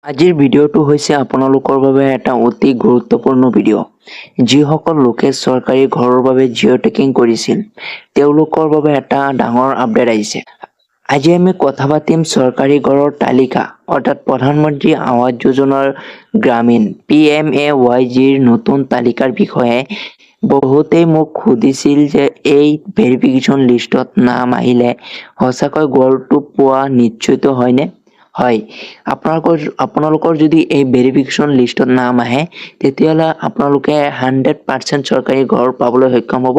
আজিৰ ভিডিঅ'টো হৈছে আপোনালোকৰ বাবে এটা অতি গুৰুত্বপূৰ্ণ ভিডিঅ'। যিসকল লোকে চৰকাৰী ঘৰৰ বাবে জিঅ' টেকিং কৰিছিল, তেওঁলোকৰ বাবে এটা ডাঙৰ আপডেট আহিছে। আজি আমি কথা পাতিম চৰকাৰী ঘৰৰ তালিকা অৰ্থাৎ প্ৰধানমন্ত্ৰী আৱাস যোজনাৰ গ্ৰামীণ PMAYGৰ নতুন তালিকাৰ বিষয়ে। বহুতেই মোক সুধিছিল যে এই ভেৰিফিকেশ্যন লিষ্টত নাম আহিলে সঁচাকৈ ঘৰটো পোৱা নিশ্চিত হয়নে? হয়, আপোনালোকৰ যদি এই ভেৰিফিকেশ্যন লিষ্টত নাম আহে তেতিয়াহ'লে আপোনালোকে 100% চৰকাৰী ঘৰ পাবলৈ সক্ষম হ'ব।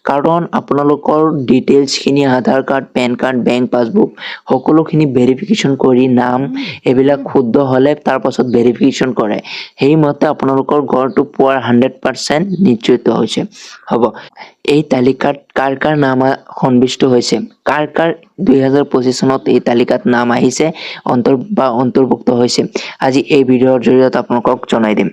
কাৰণ আপোনালোকৰ ডিটেইলছখিনি Aadhaar card, PAN card, bank passbook সকলোখিনি ভেৰিফিকেশ্যন কৰি নাম এইবিলাক শুদ্ধ হ'লে তাৰ পাছত ভেৰিফিকেশ্যন কৰে। সেইমতে আপোনালোকৰ ঘৰটো পোৱাৰ 100% নিশ্চিত হৈছে। হ'ব, এই তালিকাত কাৰ কাৰ নাম সন্নিৱিষ্ট হৈছে, কাৰ 2025 চনত এই তালিকাত নাম আহিছে অন্তৰ্ভুক্ত হৈছে, আজি এই ভিডিঅ'ৰ জৰিয়তে আপোনালোকক জনাই দিম।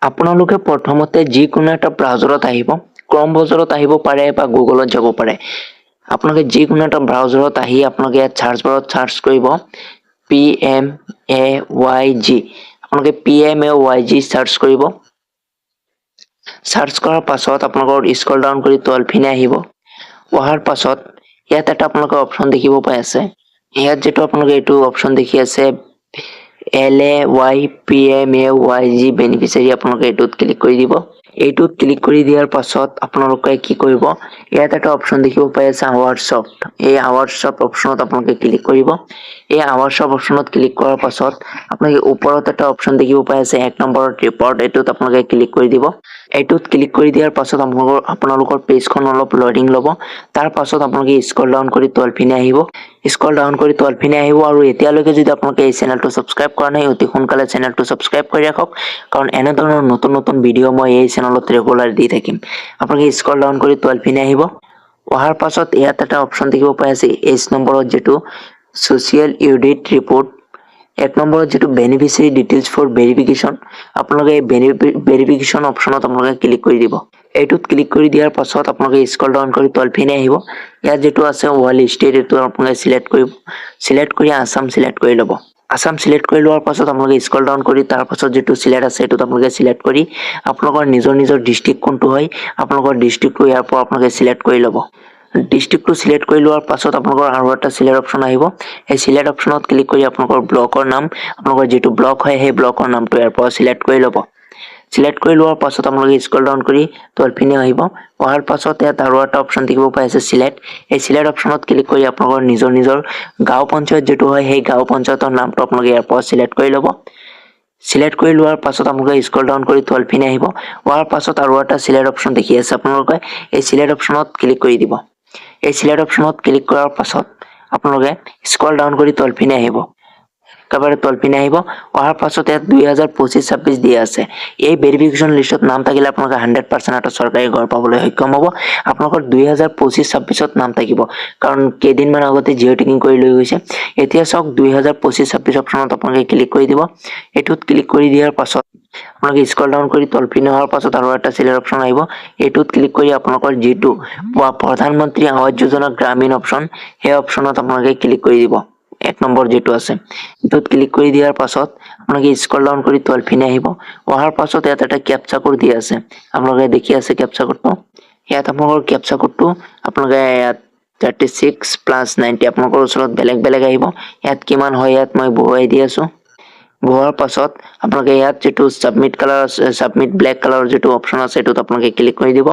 আপোনালোকে প্ৰথমতে যিকোনো এটা ব্ৰাউজাৰত আহিব, ক্ৰম ব্ৰাউজাৰত আহিব পাৰে বা গুগলত যাব পাৰে। আপোনালোকে যিকোনো এটা ব্ৰাউজাৰত আহি আপোনালোকে ইয়াত চাৰ্চ বাৰত চাৰ্চ কৰিব PMAYG। আপোনালোকে PMAYG চাৰ্চ কৰিব। চাৰ্চ কৰাৰ পাছত আপোনালোকৰ স্ক্ৰল ডাউন কৰি তলপিনে আহিব। অহাৰ পাছত ইয়াত এটা আপোনালোকে অপশ্যন দেখিব পাই আছে। ইয়াত যেটো আপোনালোকে এইটো অপশ্যন দেখি আছে LAY PMAYG বেনিফিচিয়াৰী, আপোনালোকে এইটোত ক্লিক কৰি দিব। এইটোত ক্লিক কৰি দিয়াৰ পাছত আপোনালোকে কি কৰিব, ইয়াত এটা অপশ্যন দেখিব পাই আছে হোৱাটছআপ। এই হোৱাটছআপ অপশ্যনত আপোনালোকে ক্লিক কৰিব। এই হোৱাটছআপ অপশ্যনত ক্লিক কৰাৰ পাছত আপোনালোকে ওপৰত এটা অপশ্যন দেখিব পাই আছে 1 নম্বৰত ৰিপৰ্ট, এইটোত আপোনালোকে ক্লিক কৰি দিব। এইটোত ক্লিক কৰি দিয়াৰ পাছত আপোনালোকৰ পেজখন অলপ লোডিং ল'ব। তাৰ পাছত আপোনালোকে স্ক্ৰল ডাউন কৰি তলপিনে আহিব। স্ক্ৰল ডাউন কৰি তলপিনে আহিব আৰু এতিয়ালৈকে যদি আপোনালোকে এই চেনেলটো ছাবস্ক্ৰাইব কৰা নাই, অতি সোনকালে চেনেলটো ছাবস্ক্ৰাইব কৰি ৰাখক, কাৰণ এনেধৰণৰ নতুন নতুন ভিডিঅ' মই এই চেনেলত ৰেগুলাৰ দি থাকিম। আপোনালোকে স্ক্ৰল ডাউন কৰি তলপিনে আহিব। অহাৰ পাছত ইয়াত এটা অপশ্যন দেখিব পাই আছে H নম্বৰত, যেটো ছ'চিয়েল অডিট ৰিপৰ্ট। 1 নম্বৰত যেটো বেনিফিচিয়াৰী ডিটেইলছ ফৰ ভেৰিফিকেশ্যন, আপোনালোকে এই ভেৰিফিকেশ্যন অপশ্যনত আপোনালোকে ক্লিক কৰি দিব। এইটোত ক্লিক কৰি দিয়াৰ পাছত আপোনালোকে স্ক্ৰল ডাউন কৰি তলপিনে আহিব। ইয়াত যেটো আছে ৱৰ্ল্ড ষ্টেট, এইটো আপোনালোকে চিলেক্ট কৰিব। চিলেক্ট কৰি আছাম চিলেক্ট কৰি ল'ব। আছাম চিলেক্ট কৰি লোৱাৰ পাছত আপোনালোকে স্ক্ৰল ডাউন কৰি তাৰ পাছত যেটো চিলেক্ট আছে এইটোত আপোনালোকে চিলেক্ট কৰি আপোনালোকৰ নিজৰ ডিষ্ট্ৰিক্ট কোনটো হয়, আপোনালোকৰ ডিষ্ট্ৰিক্টটো ইয়াৰ পৰা আপোনালোকে চিলেক্ট কৰি ল'ব। ডিষ্ট্ৰিক্টটো চিলেক্ট কৰি লোৱাৰ পাছত আপোনালোকৰ আৰু এটা চিলেক্ট অপশ্যন আহিব। এই চিলেক্ট অপশ্যনত ক্লিক কৰি আপোনালোকৰ ব্লকৰ নাম, আপোনালোকৰ যিটো ব্লক হয় সেই ব্লকৰ নামটো ইয়াৰ পৰা চিলেক্ট কৰি ল'ব। চিলেক্ট কৰি লোৱাৰ পাছত আপোনালোকে স্ক্ৰল ডাউন কৰি তলপিনে আহিব। অহাৰ পাছত ইয়াত আৰু এটা অপশ্যন দেখিব পাই আছে চিলেক্ট। এই চিলেক্ট অপশ্যনত ক্লিক কৰি আপোনালোকৰ নিজৰ গাঁও পঞ্চায়ত যেটো হয় সেই গাঁও পঞ্চায়তৰ নামটো আপোনালোকে ইয়াৰ পৰা চিলেক্ট কৰি ল'ব। চিলেক্ট কৰি লোৱাৰ পাছত আপোনালোকে স্ক্ৰল ডাউন কৰি তলপিনে আহিব। হোৱাৰ পাছত আৰু এটা চিলেক্ট অপশ্যন দেখি আছে, আপোনালোকে এই চিলেক্ট অপশ্যনত ক্লিক কৰি দিব। এই চিলেক্ট অপশ্যনত ক্লিক কৰাৰ পাছত আপোনালোকে স্ক্ৰল ডাউন কৰি তলপিনে আহিব। একেবাৰে তলপিনে আহিব। অহাৰ পাছত ইয়াত 2025-26 দিয়া আছে। এই ভেৰিফিকেশ্যন লিষ্টত নাম থাকিলে আপোনালোকে 100% এটা চৰকাৰী ঘৰ পাবলৈ সক্ষম হ'ব। আপোনালোকৰ 2025-26ত নাম থাকিব, কাৰণ কেইদিনমান আগতে জিঅ' টেকিং কৰি লৈ গৈছে। এতিয়া চাওক 2025-26 অপশ্যনত আপোনালোকে ক্লিক কৰি দিব। এইটোত ক্লিক কৰি দিয়াৰ পাছত আপোনালোকে স্ক্ৰল ডাউন কৰি তলপিনে অহাৰ পাছত আৰু এটা চিলেক্ট অপশ্যন আহিব। এইটোত ক্লিক কৰি আপোনালোকৰ যিটো প্ৰধানমন্ত্ৰী আৱাস যোজনা গ্ৰামীণ অপশ্যন, সেই অপশ্যনত আপোনালোকে ক্লিক কৰি দিব। 1 নম্বৰ যেটো আছে এইটোত ক্লিক কৰি দিয়াৰ পাছত আপোনালোকে স্ক্ৰল ডাউন কৰি তলপিনে আহিব। অহাৰ পাছত ইয়াত এটা কেপচা কোড দিয়া আছে, আপোনালোকে দেখি আছে কেপচা কোডটো। ইয়াত আপোনালোকৰ কেপচা কোডটো আপোনালোকে ইয়াত 36+90 আপোনালোকৰ ওচৰত বেলেগ আহিব। ইয়াত কিমান হয় ইয়াত মই বহুৱাই দি আছো। বহুৱাৰ পাছত আপোনালোকে ইয়াত যেটো সাবমিট ব্লেক কালাৰৰ যেটো অপশ্যন আছে এইটোত আপোনালোকে ক্লিক কৰি দিব।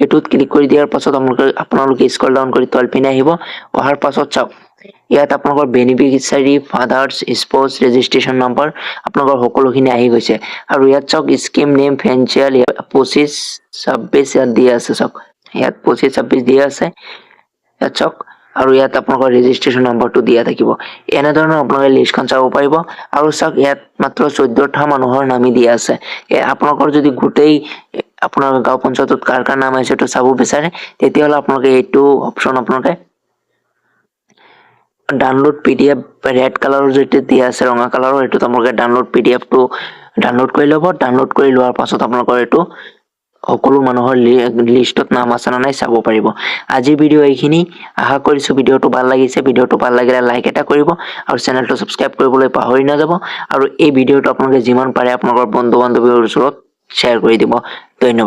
এইটোত ক্লিক কৰি দিয়াৰ পাছত আপোনালোকে স্ক্ৰল ডাউন কৰি তলপিনে আহিব। অহাৰ পাছত চাওক ইয়াত আপোনালোকৰ বেনিফিচিয়াৰী ফাদাৰ্ছ স্পৌছ ৰেজিষ্ট্ৰেশ্যন নম্বৰ আপোনালোকৰ সকলোখিনি আহি গৈছে। আৰু ইয়াত চাওক স্কিম নেম ফেঞ্চিয়েল 25-26 ইয়াত দিয়া আছে। চাওক ইয়াত 25-26 দিয়া আছে। ইয়াত চাওক আৰু ইয়াত আপোনালোকৰ ৰেজিষ্ট্ৰেশ্যন নম্বৰটো দিয়া থাকিব। এনেধৰণৰ আপোনালোকে লিষ্টখন চাব পাৰিব। আৰু চাওক ইয়াত মাত্ৰ 14টা মানুহৰ নামেই দিয়া আছে। আপোনালোকৰ যদি গোটেই আপোনাৰ গাঁও পঞ্চায়তত কাৰ নাম আছে এইটো চাব বিচাৰে, তেতিয়াহ'লে আপোনালোকে এইটো অপশ্যন আপোনালোকে ডাউনলোড PDF ৰেড কালাৰৰ যেটো দিয়া আছে ৰঙা কালাৰৰ, এইটোত আপোনালোকে ডাউনলোড PDF টো ডাউনলোড কৰি ল'ব। ডাউনলোড কৰি লোৱাৰ পাছত আপোনালোকৰ এইটো সকলো মানুহৰ লিষ্টত নাম আছে নে নাই চাব পাৰিব। আজিৰ ভিডিঅ' এইখিনি, আশা কৰিছো ভিডিঅ'টো ভাল লাগিছে। ভিডিঅ'টো ভাল লাগিলে লাইক এটা কৰিব আৰু চেনেলটো সাবস্ক্ৰাইব কৰিবলৈ পাহৰি নাযাব আৰু এই ভিডিঅ'টো আপোনালোকে যিমান পাৰে আপোনালোকৰ বন্ধু বান্ধৱীৰ ওচৰত শ্বেয়াৰ কৰি দিব। ধন্যবাদ।